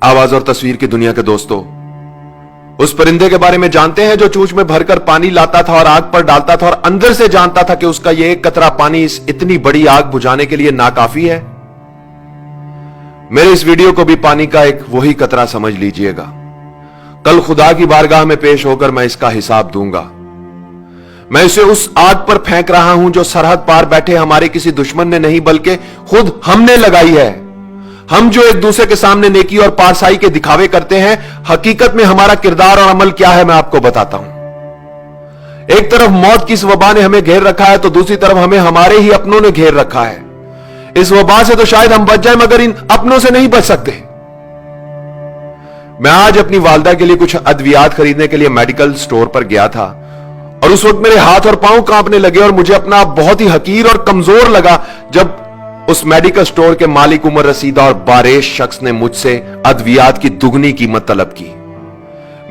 आवाज और तस्वीर की दुनिया के दोस्तों, उस परिंदे के बारे में जानते हैं जो चोंच में भरकर पानी लाता था और आग पर डालता था और अंदर से जानता था कि उसका यह एक कतरा पानी इस इतनी बड़ी आग बुझाने के लिए नाकाफी है। मेरे इस वीडियो को भी पानी का एक वही कतरा समझ लीजिएगा। कल खुदा की बारगाह में पेश होकर मैं इसका हिसाब दूंगा। मैं इसे उस आग पर फेंक रहा हूं जो सरहद पार बैठे हमारे किसी दुश्मन ने नहीं बल्कि खुद हमने लगाई है। हम जो एक दूसरे के सामने नेकी और पारसाई के दिखावे करते हैं, हकीकत में हमारा किरदार और अमल क्या है मैं आपको बताता हूं। एक तरफ मौत की इस वबा ने हमें घेर रखा है तो दूसरी तरफ हमें हमारे ही अपनों ने घेर रखा है। इस वबा से तो शायद हम बच जाए मगर इन अपनों से नहीं बच सकते। मैं आज अपनी वालदा के लिए कुछ अद्वियात खरीदने के लिए मेडिकल स्टोर पर गया था और उस वक्त मेरे हाथ और पांव कांपने लगे और मुझे अपना आप बहुत ही हकीर और कमजोर लगा जब उस मेडिकल स्टोर के मालिक उम्र रसीदा और बारेश शख्स ने मुझसे अद्वियात की दुगनी कीमत तलब की।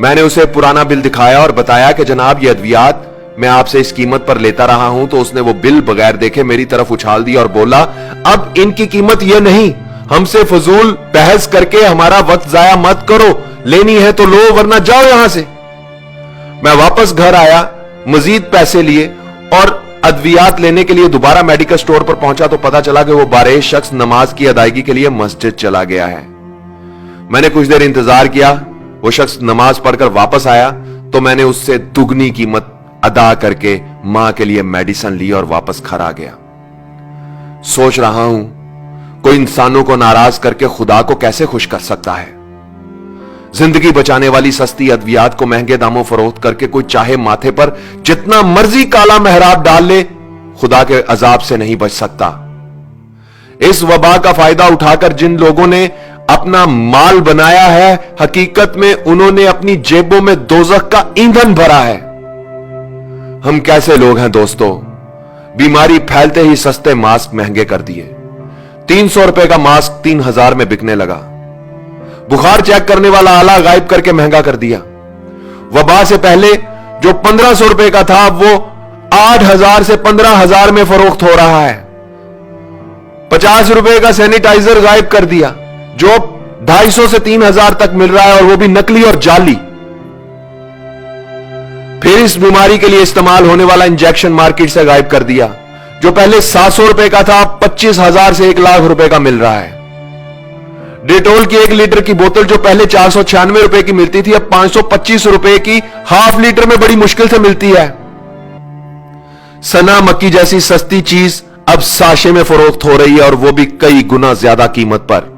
मैंने उसे पुराना बिल दिखाया और बताया कि जनाब ये अद्वियात मैं आपसे इस कीमत पर लेता रहा हूं। तो उसने वो बिल बगैर देखे मेरी तरफ उछाल दिया और बोला, अब इनकी कीमत यह नहीं, हमसे फजूल बहस करके हमारा वक्त जाया मत करो, लेनी है तो लो वरना जाओ यहां से। मैं वापस घर आया, मजीद पैसे लिए और अद्वियात लेने के लिए दोबारा मेडिकल स्टोर पर पहुंचा तो पता चला कि वो बारेश शख्स नमाज की अदायगी के लिए मस्जिद चला गया है। मैंने कुछ देर इंतजार किया, वो शख्स नमाज पढ़कर वापस आया तो मैंने उससे दुगनी कीमत अदा करके मां के लिए मेडिसिन ली और वापस घर आ गया। सोच रहा हूं कोई इंसानों को नाराज करके खुदा को कैसे खुश कर सकता है। जिंदगी बचाने वाली सस्ती अद्वियात को महंगे दामों फरोख्त करके कोई चाहे माथे पर जितना मर्जी काला मेहराब डाल ले, खुदा के अजाब से नहीं बच सकता। इस वबा का फायदा उठाकर जिन लोगों ने अपना माल बनाया है, हकीकत में उन्होंने अपनी जेबों में दोजख का ईंधन भरा है। हम कैसे लोग हैं दोस्तों, बीमारी फैलते ही सस्ते मास्क महंगे कर दिए। 300 रुपए का मास्क 3000 में बिकने लगा। बुखार चेक करने वाला आला गायब करके महंगा कर दिया। वबा से पहले जो 1500 रुपए का था वो 8000 से 15000 में फरोख्त हो रहा है। 50 रुपए का सैनिटाइजर गायब कर दिया जो 250 से 3000 तक मिल रहा है और वो भी नकली और जाली। फिर इस बीमारी के लिए इस्तेमाल होने वाला इंजेक्शन मार्केट से गायब कर दिया जो पहले 700 रुपए का था, 25,000 से 1 लाख रुपए का मिल रहा है। डेटोल की 1 लीटर की बोतल जो पहले 496 रुपए की मिलती थी अब 525 रुपए की हाफ लीटर में बड़ी मुश्किल से मिलती है। सना मक्की जैसी सस्ती चीज अब साशे में फरोख्त हो रही है और वो भी कई गुना ज्यादा कीमत पर।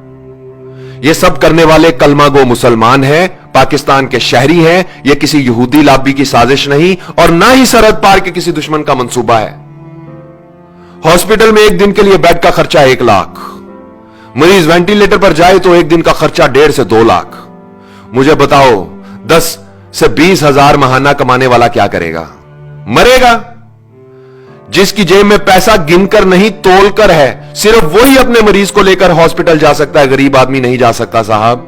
ये सब करने वाले कलमा गो मुसलमान हैं, पाकिस्तान के शहरी हैं। ये किसी यहूदी लाबी की साजिश नहीं और ना ही सरहद पार के किसी दुश्मन का मंसूबा है। हॉस्पिटल में एक दिन के लिए बेड का खर्चा 1 लाख, मरीज वेंटिलेटर पर जाए तो एक दिन का खर्चा 1.5 से 2 लाख। मुझे बताओ 10 से 20 हजार महाना कमाने वाला क्या करेगा? मरेगा। जिसकी जेब में पैसा गिनकर नहीं तोलकर है, सिर्फ वही अपने मरीज को लेकर हॉस्पिटल जा सकता है, गरीब आदमी नहीं जा सकता साहब।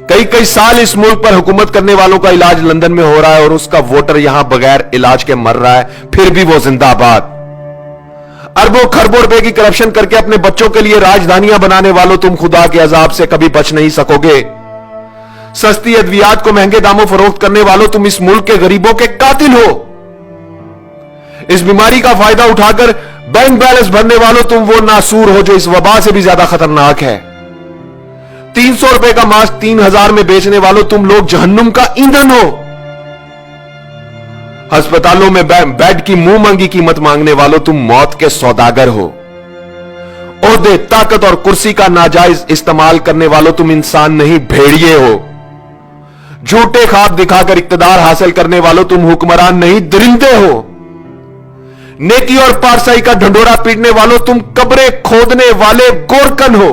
कई कई साल इस मुल्क पर हुकूमत करने वालों का इलाज लंदन में हो रहा है और उसका वोटर यहां बगैर इलाज के मर रहा है, फिर भी वो जिंदाबाद। अरबों खरबों रुपए की करप्शन करके अपने बच्चों के लिए राजधानियां बनाने वालों, तुम खुदा के अजाब से कभी बच नहीं सकोगे। सस्ती अद्वियात को महंगे दामों फरोख्त करने वालों, तुम इस मुल्क के गरीबों के कातिल हो। इस बीमारी का फायदा उठाकर बैंक बैलेंस भरने वालों, तुम वो नासूर हो जो इस वबा से भी ज्यादा खतरनाक है। 300 रुपए का मास्क 3000 में बेचने वालों, तुम लोग जहन्नुम का ईंधन हो। अस्पतालों में बेड की मुंह मांगी कीमत मांगने वालों, तुम मौत के सौदागर हो। ओहदे, ताकत और कुर्सी का नाजायज इस्तेमाल करने वालों, तुम इंसान नहीं भेड़िए हो। झूठे ख्वाब दिखाकर इक्तदार हासिल करने वालों, तुम हुक्मरान नहीं दरिंदे हो। नेकी और पारसाई का ढंडोरा पीटने वालों, तुम कब्रें खोदने वाले गोरकन हो।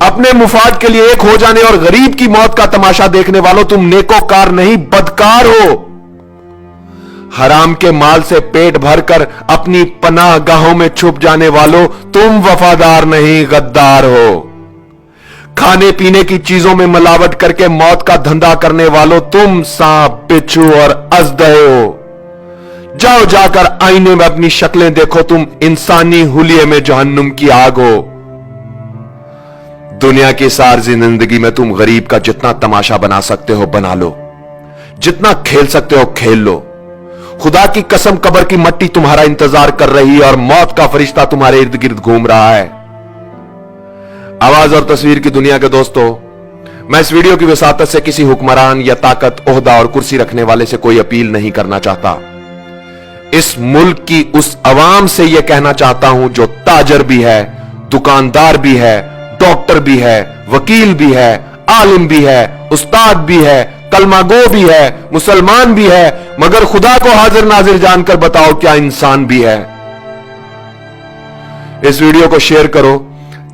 अपने मुफाद के लिए एक हो जाने और गरीब की मौत का तमाशा देखने वालों, तुम नेकोकार नहीं बदकार हो। हराम के माल से पेट भरकर अपनी पनाह गाहों में छुप जाने वालों, तुम वफादार नहीं गद्दार हो। खाने पीने की चीजों में मिलावट करके मौत का धंधा करने वालों, तुम सांप, बिच्छू और अजदे हो। जाओ जाकर आईने में अपनी शक्लें देखो, तुम इंसानी हुलिये में जहन्नुम की आग हो। दुनिया की सारी जिंदगी में तुम गरीब का जितना तमाशा बना सकते हो बना लो, जितना खेल सकते हो खेल लो। खुदा की कसम कब्र की मट्टी तुम्हारा इंतजार कर रही है और मौत का फरिश्ता तुम्हारे इर्द गिर्द घूम रहा है। आवाज और तस्वीर की दुनिया के दोस्तों, मैं इस वीडियो की वसातत से किसी हुक्मरान या ताकत, ओहदा और कुर्सी रखने वाले से कोई अपील नहीं करना चाहता। इस मुल्क की उस अवाम से यह कहना चाहता हूं जो ताजर भी है, दुकानदार भी है, डॉक्टर भी है, वकील भी है, आलिम भी है, उस्ताद भी है, कलमागो भी है, मुसलमान भी है, मगर खुदा को हाजिर नाजिर जानकर बताओ क्या इंसान भी है। इस वीडियो को शेयर करो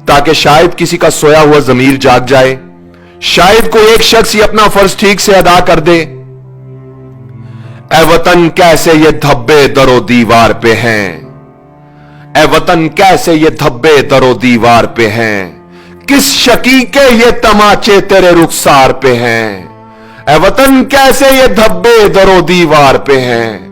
ताकि शायद किसी का सोया हुआ जमीर जाग जाए, शायद कोई एक शख्स ही अपना फर्ज ठीक से अदा कर दे। ए वतन कैसे ये धब्बे दरो दीवार पे हैं, ए वतन कैसे ये धब्बे दरो दीवार पे हैं, किस शकी के ये तमाचे तेरे रुखसार पे हैं। ए वतन कैसे ये धब्बे दरो दीवार पे हैं।